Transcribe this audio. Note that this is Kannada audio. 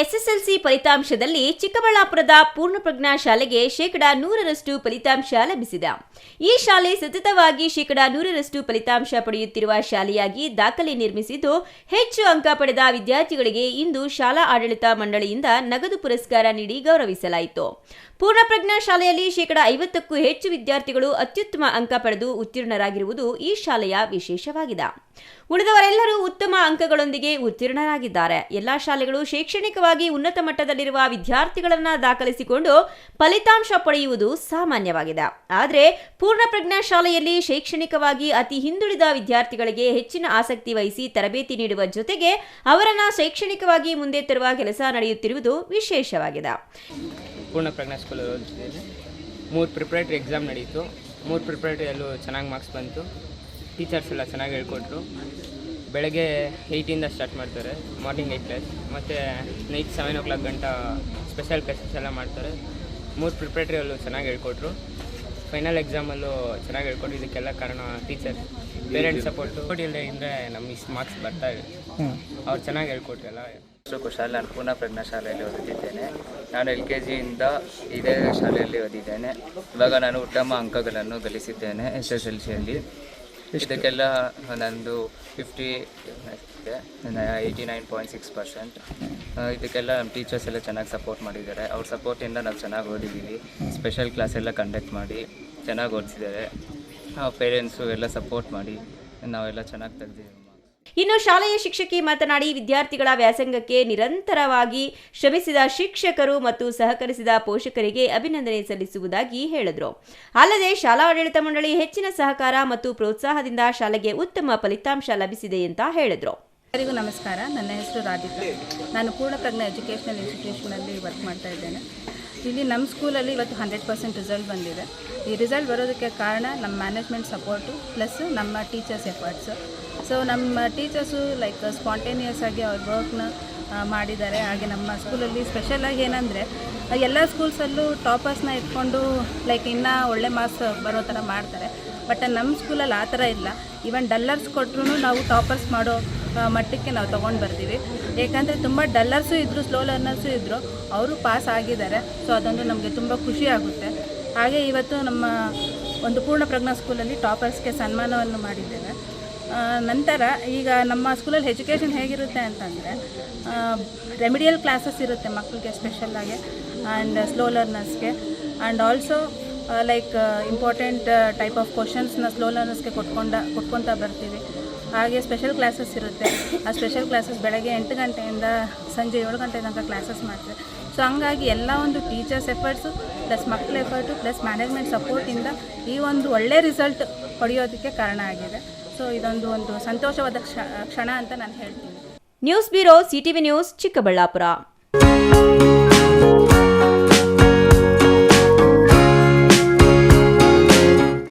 ಎಸ್ಎಸ್ಎಲ್ಸಿ ಫಲಿತಾಂಶದಲ್ಲಿ ಚಿಕ್ಕಬಳ್ಳಾಪುರದ ಪೂರ್ಣಪ್ರಜ್ಞಾ ಶಾಲೆಗೆ 100% ಫಲಿತಾಂಶ ಲಭಿಸಿದೆ. ಈ ಶಾಲೆ ಸತತವಾಗಿ 100% ಫಲಿತಾಂಶ ಪಡೆಯುತ್ತಿರುವ ಶಾಲೆಯಾಗಿ ದಾಖಲೆ ನಿರ್ಮಿಸಿದ್ದು, ಹೆಚ್ಚು ಅಂಕ ಪಡೆದ ವಿದ್ಯಾರ್ಥಿಗಳಿಗೆ ಇಂದು ಶಾಲಾ ಆಡಳಿತ ಮಂಡಳಿಯಿಂದ ನಗದು ಪುರಸ್ಕಾರ ನೀಡಿ ಗೌರವಿಸಲಾಯಿತು. ಪೂರ್ಣಪ್ರಜ್ಞಾ ಶಾಲೆಯಲ್ಲಿ 50%ಕ್ಕೂ ಹೆಚ್ಚು ವಿದ್ಯಾರ್ಥಿಗಳು ಅತ್ಯುತ್ತಮ ಅಂಕ ಪಡೆದು ಉತ್ತೀರ್ಣರಾಗಿರುವುದು ಈ ಶಾಲೆಯ ವಿಶೇಷವಾಗಿದೆ. ಉಳಿದವರೆಲ್ಲರೂ ಉತ್ತಮ ಅಂಕಗಳೊಂದಿಗೆ ಉತ್ತೀರ್ಣರಾಗಿದ್ದಾರೆ. ಎಲ್ಲಾ ಶಾಲೆಗಳು ಶೈಕ್ಷಣಿಕವಾಗಿ ಉನ್ನತ ಮಟ್ಟದಲ್ಲಿರುವ ವಿದ್ಯಾರ್ಥಿಗಳನ್ನು ದಾಖಲಿಸಿಕೊಂಡು ಫಲಿತಾಂಶ ಪಡೆಯುವುದು ಸಾಮಾನ್ಯವಾಗಿದೆ. ಆದರೆ ಪೂರ್ಣಪ್ರಜ್ಞಾ ಶಾಲೆಯಲ್ಲಿ ಶೈಕ್ಷಣಿಕವಾಗಿ ಅತಿ ಹಿಂದುಳಿದ ವಿದ್ಯಾರ್ಥಿಗಳಿಗೆ ಹೆಚ್ಚಿನ ಆಸಕ್ತಿ ವಹಿಸಿ ತರಬೇತಿ ನೀಡುವ ಜೊತೆಗೆ ಅವರನ್ನು ಶೈಕ್ಷಣಿಕವಾಗಿ ಮುಂದೆ ತರುವ ಕೆಲಸ ನಡೆಯುತ್ತಿರುವುದು ವಿಶೇಷವಾಗಿದೆ. ಪೂರ್ಣಪ್ರಜ್ಞಾ ಸ್ಕೂಲಲ್ಲಿ ಓದ್ತಿದ್ದೀನಿ. 3 ಪ್ರಿಪ್ರೇಟರಿ ಎಕ್ಸಾಮ್ ನಡೀತು. 3 ಪ್ರಿಪ್ರೇಟರಿಯಲ್ಲೂ ಚೆನ್ನಾಗಿ ಮಾರ್ಕ್ಸ್ ಬಂತು. ಟೀಚರ್ಸ್ ಎಲ್ಲ ಚೆನ್ನಾಗಿ ಹೇಳ್ಕೊಟ್ರು. ಬೆಳಗ್ಗೆ 8ಇಂದ ಸ್ಟಾರ್ಟ್ ಮಾಡ್ತಾರೆ, ಮಾರ್ನಿಂಗ್ 8 ಕ್ಲಾಸ್, ಮತ್ತು ನೈಟ್ 7 o'clock ಗಂಟ ಸ್ಪೆಷಲ್ ಕ್ಲಾಸಸ್ ಎಲ್ಲ ಮಾಡ್ತಾರೆ. 3 ಪ್ರಿಪ್ರೇಟರಿಯಲ್ಲೂ ಚೆನ್ನಾಗಿ ಹೇಳ್ಕೊಟ್ರು. ಫೈನಲ್ ಎಕ್ಸಾಮಲ್ಲೂ ಚೆನ್ನಾಗಿ ಹೇಳ್ಕೊಟ್ರು. ಇದಕ್ಕೆಲ್ಲ ಕಾರಣ ಟೀಚರ್ಸ್, ಪೇರೆಂಟ್ಸ್ ಸಪೋರ್ಟು ಇಲ್ಲದೆ ನಮ್ಗೆ ಇಷ್ಟು ಮಾರ್ಕ್ಸ್ ಬರ್ತಾ ಇದೆ. ಅವ್ರು ಚೆನ್ನಾಗಿ ಹೇಳ್ಕೊಟ್ರು ಎಲ್ಲ. ಕುಶಾಲ್, ನಾನು ಪೂರ್ಣಪ್ರಜ್ಞಾ ಶಾಲೆಯಲ್ಲಿ ಓದುತ್ತಿದ್ದೇನೆ. ನಾನು LKG ಇಂದ ಇದೇ ಶಾಲೆಯಲ್ಲಿ ಓದಿದ್ದೇನೆ. ಇವಾಗ ನಾನು ಉತ್ತಮ ಅಂಕಗಳನ್ನು ಗಳಿಸಿದ್ದೇನೆ SSLCಯಲ್ಲಿ. ಇದಕ್ಕೆಲ್ಲ ನಂದು 89.6%. ಇದಕ್ಕೆಲ್ಲ ನಮ್ಮ ಟೀಚರ್ಸ್ ಎಲ್ಲ ಚೆನ್ನಾಗಿ ಸಪೋರ್ಟ್ ಮಾಡಿದ್ದಾರೆ. ಅವ್ರ ಸಪೋರ್ಟಿಂದ ನಾವು ಚೆನ್ನಾಗಿ ಓದಿದ್ದೀವಿ. ಸ್ಪೆಷಲ್ ಕ್ಲಾಸ್ ಎಲ್ಲ ಕಂಡಕ್ಟ್ ಮಾಡಿ ಚೆನ್ನಾಗಿ ಓದಿಸಿದ್ದಾರೆ. ಪೇರೆಂಟ್ಸು ಎಲ್ಲ ಸಪೋರ್ಟ್ ಮಾಡಿ ನಾವೆಲ್ಲ ಚೆನ್ನಾಗಿ ತೆಗೆದಿದ್ದೀವಿ. ಇನ್ನು ಶಾಲೆಯ ಶಿಕ್ಷಕಿ ಮಾತನಾಡಿ, ವಿದ್ಯಾರ್ಥಿಗಳ ವ್ಯಾಸಂಗಕ್ಕೆ ನಿರಂತರವಾಗಿ ಶ್ರಮಿಸಿದ ಶಿಕ್ಷಕರು ಮತ್ತು ಸಹಕರಿಸಿದ ಪೋಷಕರಿಗೆ ಅಭಿನಂದನೆ ಸಲ್ಲಿಸುವುದಾಗಿ ಹೇಳಿದರು. ಅಲ್ಲದೆ ಶಾಲಾ ಆಡಳಿತ ಮಂಡಳಿ ಹೆಚ್ಚಿನ ಸಹಕಾರ ಮತ್ತು ಪ್ರೋತ್ಸಾಹದಿಂದ ಶಾಲೆಗೆ ಉತ್ತಮ ಫಲಿತಾಂಶ ಲಭಿಸಿದೆ ಅಂತ ಹೇಳಿದರು. ಎಲ್ಲರಿಗೂ ನಮಸ್ಕಾರ. ನನ್ನ ಹೆಸರು ರಾಧಿಕಾ. ನಾನು ಪೂರ್ಣಪ್ರಜ್ಞಾ ಎಜುಕೇಷನಲ್ ಇನ್ಸ್ಟಿಟ್ಯೂಷನಲ್ಲಿ ವರ್ಕ್ ಮಾಡ್ತಾ ಇದ್ದೇನೆ. ಇಲ್ಲಿ ನಮ್ಮ ಸ್ಕೂಲಲ್ಲಿ ಇವತ್ತು 100% ರಿಸಲ್ಟ್ ಬಂದಿದೆ. ಈ ರಿಸಲ್ಟ್ ಬರೋದಕ್ಕೆ ಕಾರಣ ನಮ್ಮ ಮ್ಯಾನೇಜ್ಮೆಂಟ್ ಸಪೋರ್ಟು ಪ್ಲಸ್ ನಮ್ಮ ಟೀಚರ್ಸ್ ಎಫರ್ಟ್ಸು. ಸೊ ನಮ್ಮ ಟೀಚರ್ಸು ಸ್ಪಾಂಟೇನಿಯಸ್ ಆಗಿ ಅವ್ರ ವರ್ಕ್ನ ಮಾಡಿದ್ದಾರೆ. ಹಾಗೆ ನಮ್ಮ ಸ್ಕೂಲಲ್ಲಿ ಸ್ಪೆಷಲಾಗಿ ಏನಂದರೆ, ಎಲ್ಲ ಸ್ಕೂಲ್ಸಲ್ಲೂ ಟಾಪರ್ಸ್ನ ಇಟ್ಕೊಂಡು ಇನ್ನೂ ಒಳ್ಳೆ ಮಾರ್ಕ್ಸ್ ಬರೋ ಥರ ಮಾಡ್ತಾರೆ. ಬಟ್ ನಮ್ಮ ಸ್ಕೂಲಲ್ಲಿ ಆ ಥರ ಇಲ್ಲ. ಈವನ್ ಡಲ್ಲರ್ಸ್ ಕೊಟ್ಟರು ನಾವು ಟಾಪರ್ಸ್ ಮಾಡೋ ಮಟ್ಟಕ್ಕೆ ನಾವು ತೊಗೊಂಡು ಬರ್ತೀವಿ. ಏಕೆಂದರೆ ತುಂಬ ಡಲ್ಲರ್ಸು ಇದ್ದರು, ಸ್ಲೋ ಲರ್ನರ್ಸು ಇದ್ದರು, ಅವರು ಪಾಸ್ ಆಗಿದ್ದಾರೆ. ಸೊ ಅದೊಂದು ನಮಗೆ ತುಂಬ ಖುಷಿ ಆಗುತ್ತೆ. ಹಾಗೆ ಇವತ್ತು ನಮ್ಮ ಒಂದು ಪೂರ್ಣಪ್ರಜ್ಞಾ ಸ್ಕೂಲಲ್ಲಿ ಟಾಪರ್ಸ್ಗೆ ಸನ್ಮಾನವನ್ನು ಮಾಡಿದ್ದೇವೆ. ನಂತರ ಈಗ ನಮ್ಮ ಸ್ಕೂಲಲ್ಲಿ ಎಜುಕೇಷನ್ ಹೇಗಿರುತ್ತೆ ಅಂತಂದರೆ, ರೆಮಿಡಿಯಲ್ ಕ್ಲಾಸಸ್ ಇರುತ್ತೆ ಮಕ್ಕಳಿಗೆ ಸ್ಪೆಷಲ್ಲಾಗಿ, ಆ್ಯಂಡ್ ಸ್ಲೋ ಲರ್ನರ್ಸ್ಗೆ, and also important type of ಕ್ವಶನ್ಸ್ನ ಸ್ಲೋ ಲರ್ನರ್ಸ್ಗೆ ಕೊಟ್ಕೊತಾ ಬರ್ತೀವಿ. ಹಾಗೆ ಸ್ಪೆಷಲ್ ಕ್ಲಾಸಸ್ ಇರುತ್ತೆ. ಆ ಸ್ಪೆಷಲ್ ಕ್ಲಾಸಸ್ ಬೆಳಗ್ಗೆ 8 ಗಂಟೆಯಿಂದ ಸಂಜೆ 7 ಗಂಟೆ ತನಕ ಕ್ಲಾಸಸ್ ಮಾಡ್ತೀವಿ. ಸೊ ಹಂಗಾಗಿ ಎಲ್ಲ ಒಂದು ಟೀಚರ್ಸ್ ಎಫರ್ಟ್ಸು ಪ್ಲಸ್ ಮಕ್ಕಳ ಎಫರ್ಟು ಪ್ಲಸ್ ಮ್ಯಾನೇಜ್ಮೆಂಟ್ ಸಪೋರ್ಟಿಂದ ಈ ಒಂದು ಒಳ್ಳೆ ರಿಸಲ್ಟ್ ಪಡೆಯೋದಕ್ಕೆ ಕಾರಣ ಆಗಿದೆ. ಸೊ ಇದೊಂದು ಸಂತೋಷವಾದ ಕ್ಷಣ ಅಂತ ನಾನು ಹೇಳ್ತೀನಿ. News bureau, CTV news, Chikkaballapur.